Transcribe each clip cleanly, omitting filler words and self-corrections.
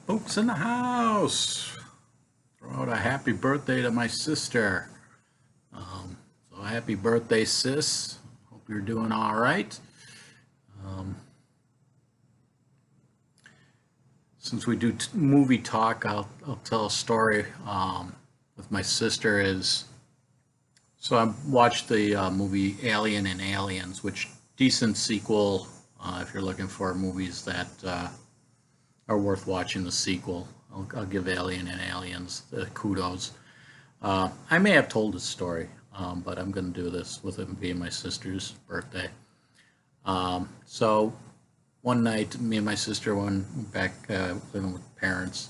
Fuchs in the house. Throw out a happy birthday to my sister. So happy birthday, sis. Hope you're doing all right. Um, since we do movie talk, I'll tell a story with my sister. I watched the movie Alien and Aliens, which decent sequel if you're looking for movies that are worth watching. The sequel, I'll give Alien and Aliens the kudos. I may have told this story, but I'm going to do this with it being my sister's birthday. So one night, me and my sister went back living with parents.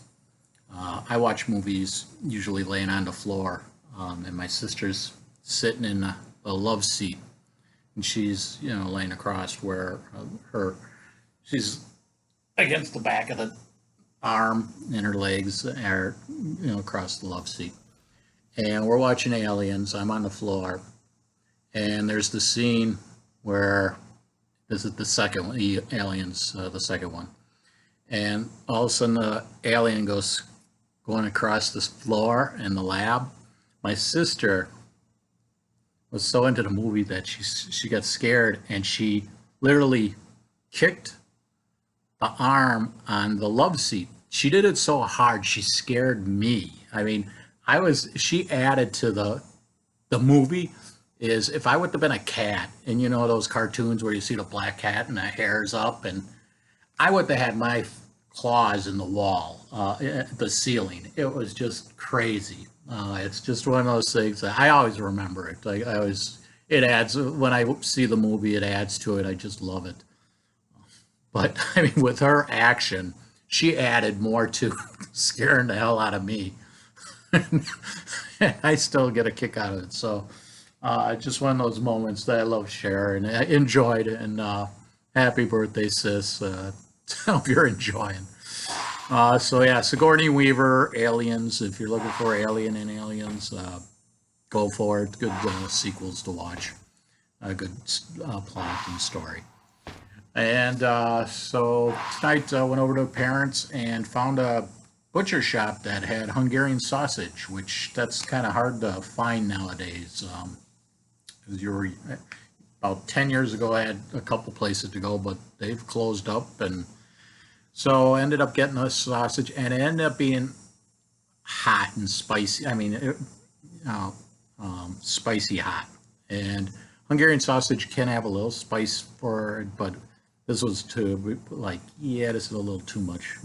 I watch movies usually laying on the floor, and my sister's sitting in a love seat, and she's laying across where her she's against the back of the arm, and her legs are across the love seat. And we're watching Aliens. I'm on the floor, and there's the scene where this is the second one, Aliens, the second one, and all of a sudden the alien goes going across this floor in the lab. My sister was so into the movie that she got scared, and she literally kicked the arm on the love seat. She did it so hard she scared me. I mean, she added to the movie. Is if I would have been a cat, and those cartoons where you see the black cat and the hair's up, and I would have had my claws in the wall, the ceiling. It was just crazy. It's just one of those things that I always remember it. Like I always, it adds when I see the movie, it adds to it. I just love it. But I mean, with her action, she added more to scaring the hell out of me. I still get a kick out of it. So just one of those moments that I love sharing. I enjoyed it, and happy birthday, sis. Hope you're enjoying. So yeah, Sigourney Weaver, Aliens. If you're looking for Alien and Aliens, go for it. Good sequels to watch. A good plot and story. And so tonight I went over to parents and found a butcher shop that had Hungarian sausage, which that's kind of hard to find nowadays. As you were about 10 years ago, I had a couple places to go, but they've closed up, and so I ended up getting a sausage, and it ended up being hot and spicy. I mean, uh, spicy hot. And Hungarian sausage can have a little spice for it, but this was too like, yeah, this is a little too much.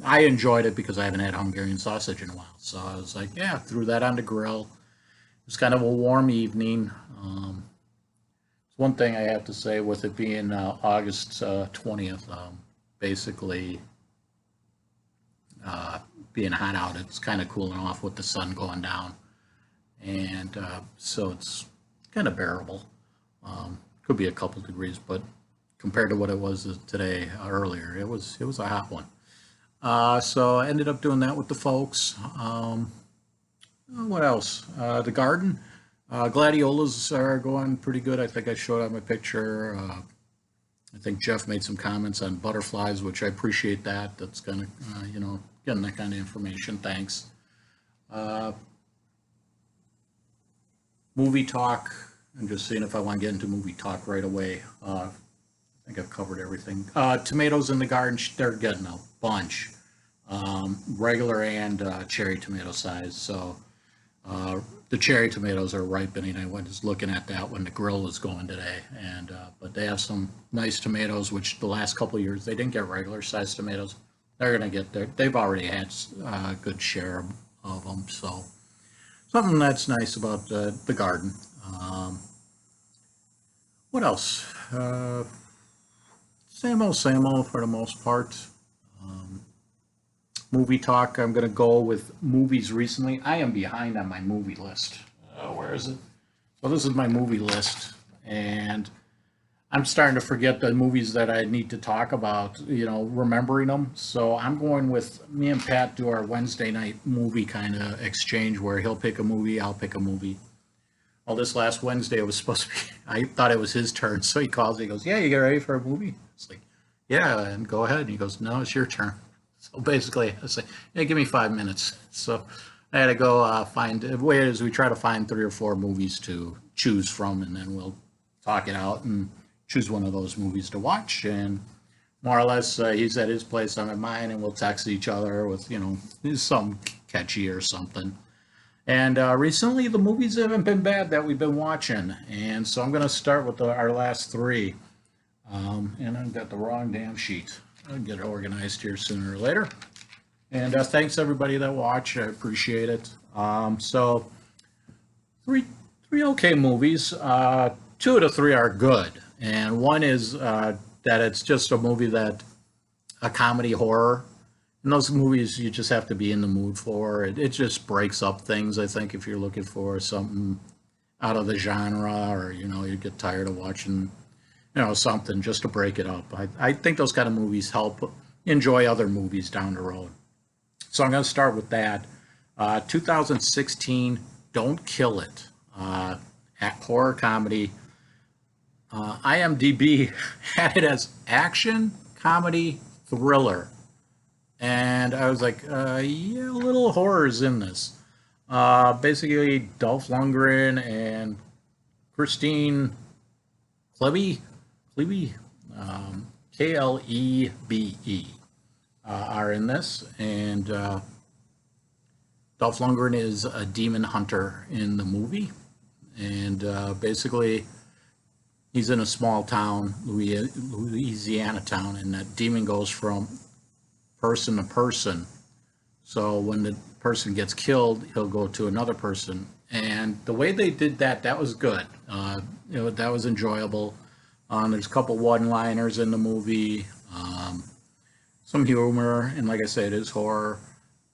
I enjoyed it because I haven't had Hungarian sausage in a while, so I was like, yeah, threw that on the grill. It was kind of a warm evening. One thing I have to say with it being August 20th, basically being hot out, it's kind of cooling off with the sun going down, and so it's kind of bearable. Could be a couple degrees, but compared to what it was today earlier, it was a hot one. So I ended up doing that with the folks. What else? The garden. Gladiolas are going pretty good. I think I showed out my picture. I think Jeff made some comments on butterflies, which I appreciate that. That's kind of, getting that kind of information. Thanks. Uh, Movie talk. I'm just seeing if I want to get into movie talk right away. I think I've covered everything. Tomatoes in the garden, they're getting a bunch. Regular and cherry tomato size. So the cherry tomatoes are ripening. I was looking at that when the grill was going today, and but they have some nice tomatoes, which the last couple of years they didn't get regular size tomatoes. They're going to get there. They've already had a good share of them. So something that's nice about the garden. Um, what else? Same old for the most part. Um, Movie talk. I'm going to go with movies recently. I am behind on my movie list. Where is it? So this is my movie list, and I'm starting to forget the movies that I need to talk about. Remembering them. So I'm going with me and Pat do our Wednesday night movie kind of exchange where he'll pick a movie, I'll pick a movie. Well, this last Wednesday it was supposed to be. I thought it was his turn, so he calls me. He goes, "Yeah, you get ready for a movie?" It's like, "Yeah," and go ahead. And he goes, "No, it's your turn." So basically, I say, hey, give me 5 minutes. So I had to go find, the way it is, we try to find 3 or 4 movies to choose from, and then we'll talk it out and choose one of those movies to watch. And more or less, he's at his place, I'm at mine, and we'll text each other with, something catchy or something. And recently, the movies haven't been bad that we've been watching. And so I'm going to start with our last 3. And I've got the wrong damn sheet. I'll get it organized here sooner or later. And thanks everybody that watched. I appreciate it. So three okay movies. 2 of the 3 are good, and one is that it's just a movie a comedy horror. And those movies you just have to be in the mood for. It just breaks up things. I think if you're looking for something out of the genre, or you get tired of watching something just to break it up. I think those kind of movies help enjoy other movies down the road. So I'm going to start with that. 2016, Don't Kill It. Horror comedy. IMDb had it as action, comedy, thriller. And I was like, yeah, a little horror's in this. Basically, Dolph Lundgren and Christine Klebe, Klebe, are in this. And Dolph Lundgren is a demon hunter in the movie. And basically, he's in a small town, Louisiana town, and that demon goes from person to person. So when the person gets killed, he'll go to another person. And the way they did that was good. That was enjoyable. There's a couple one-liners in the movie, some humor, and like I said, it is horror.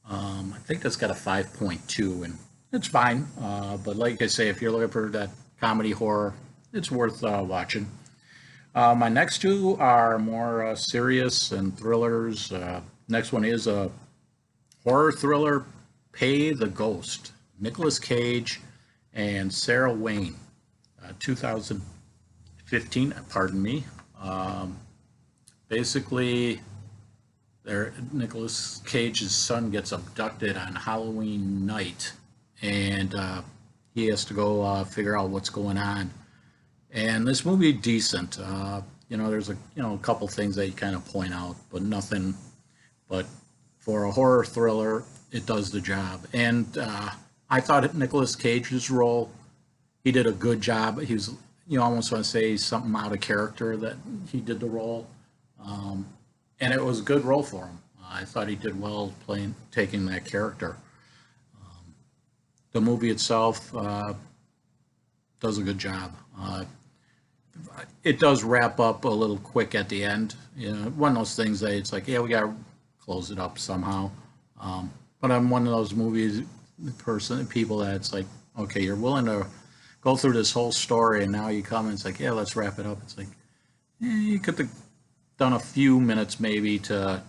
I think that's got a 5.2, and it's fine. But like I say, if you're looking for that comedy horror, it's worth watching. My next 2 are more serious and thrillers. Next one is a horror thriller, Pay the Ghost. Nicolas Cage and Sarah Wayne. 2015, pardon me. Basically, Nicolas Cage's son gets abducted on Halloween night, and he has to go figure out what's going on. And this movie decent. There's a couple things that you kind of point out, but nothing. But for a horror thriller, it does the job. And I thought Nicolas Cage's role, he did a good job. He was, almost want to say something out of character that he did the role. And it was a good role for him. I thought he did well taking that character. The movie itself does a good job. It does wrap up a little quick at the end. One of those things that it's like, yeah, we got to close it up somehow. But I'm one of those people that it's like, okay, you're willing to go through this whole story, and now you come and it's like, yeah, let's wrap it up. It's like, you could have done a few minutes maybe to,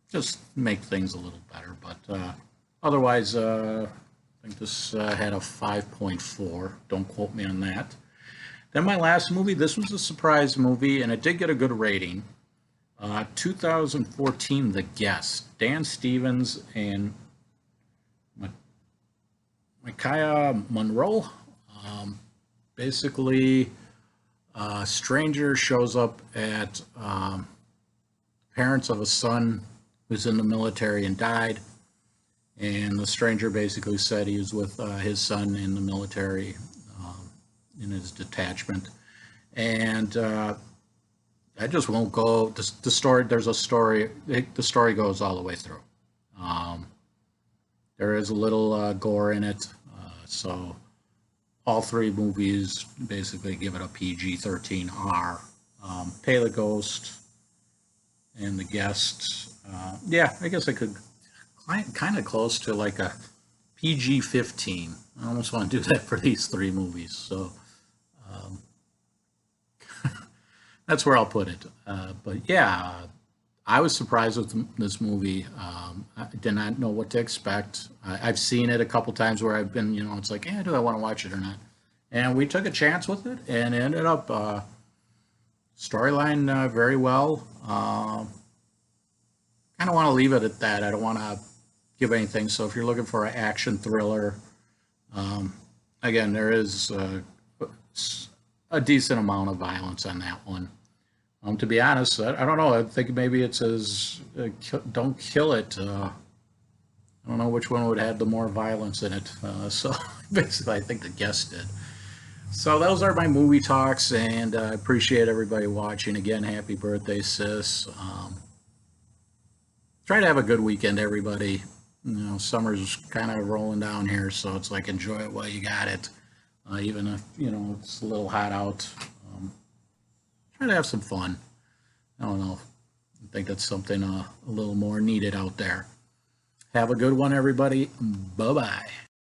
just make things a little better. But otherwise, I think this had a 5.4. Don't quote me on that. Then my last movie, this was a surprise movie, and it did get a good rating. 2014, The Guest. Dan Stevens and Micaiah Monroe. Basically, a stranger shows up at parents of a son who's in the military and died. And the stranger basically said he was with his son in the military, in his detachment. And I just won't go. The story, there's a story, the story goes all the way through. There is a little gore in it. So all 3 movies basically give it a PG-13R. Pay the Ghost and The Guest. Yeah, I guess I could kind of close to like a PG-15. I almost want to do that for these 3 movies. So that's where I'll put it. But yeah, I was surprised with this movie. I did not know what to expect. I've seen it a couple times where I've been, it's like, yeah, do I want to watch it or not? And we took a chance with it, and it ended up storyline very well. kind of want to leave it at that. I don't want to give anything. So if you're looking for an action thriller, again, there is a decent amount of violence on that one. To be honest, I don't know. I think maybe it says "Don't kill it." I don't know which one would have the more violence in it. So basically, I think the guest did. So those are my movie talks, and I appreciate everybody watching. Again, happy birthday, sis. Try to have a good weekend, everybody. You know, summer's kind of rolling down here, so it's like enjoy it while you got it. Even if, you know, it's a little hot out, try to have some fun. I don't know. I think that's something a little more needed out there. Have a good one, everybody. Bye-bye.